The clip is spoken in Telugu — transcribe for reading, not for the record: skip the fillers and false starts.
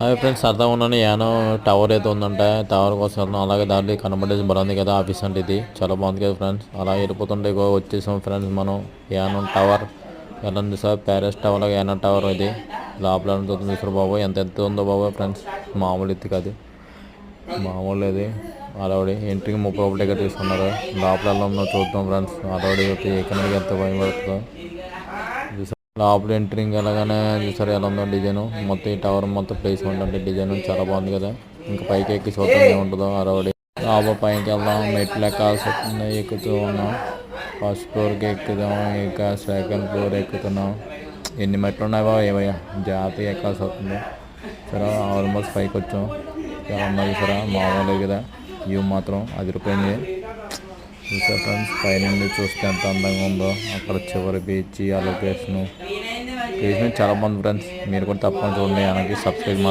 హాయ్ ఫ్రెండ్స్ అర్థం ఉన్నాను యానో టవర్ అయితే ఉందంటే టవర్ కోసం వెళ్తున్నాం. అలాగే దాంట్లో కనబడేసి బాగుంది కదా ఆఫీస్ అంటే ఇది చాలా బాగుంది కదా ఫ్రెండ్స్. అలా వెళ్ళిపోతుంటే వచ్చేసాం ఫ్రెండ్స్ మనం యానో టవర్. వెళ్ళండి సార్ ప్యారిస్ టవర్ యానో టవర్ ఇది లోపల చూస్తారు బాబు ఎంత ఎంత ఉందో బాబు ఫ్రెండ్స్. మామూలు ఎత్తి కాదు మామూలు ఇది అలవాడి ఎంట్రీకి 30 రూపాయలు టికెట్ తీసుకున్నారు. లోపల ఎలా ఉందో చూద్దాం ఫ్రెండ్స్. అలవాడి ఎక్కడికి ఎంత భయం పడుతుందో లోపల ఎంట్రింగ్ వెళ్ళగానే చూసారు ఎలా ఉందో డిజైన్ మొత్తం ఈ టవర్ మొత్తం ప్లేస్మెంట్ అంటే డిజైన్ చాలా బాగుంది కదా. ఇంకా పైకి ఎక్కి చూద్దాం ఏముంటుందో అరవడి లోపల పైకి వెళ్దాం. మెట్లు ఎక్కాల్సి వస్తుంది ఎక్కుతూ ఉన్నాం. ఫస్ట్ ఫ్లోర్కి ఎక్కుదాం ఇంకా సెకండ్ ఫ్లోర్ ఎక్కుతున్నాం. ఎన్ని మెట్లు ఉన్నాయి బాబా ఏమయ్యా జాతర ఎక్కాల్సి వస్తుంది. సరే ఆల్మోస్ట్ పైకి వచ్చాం. చాలా ఉన్నది సరే మామూలు కదా వ్యూ మాత్రం అదిరిపోయింది. చూసా ఫ్రెండ్స్ పైనుండి చూస్తే ఎంత అందంగా ఉందో. అక్కడ చివరి బీచ్ ఆ లొకేషన్ చాలా బాగుంది ఫ్రెండ్స్. మీరు కూడా తప్పకుండా చూడండి. అలాగే సబ్స్క్రైబ్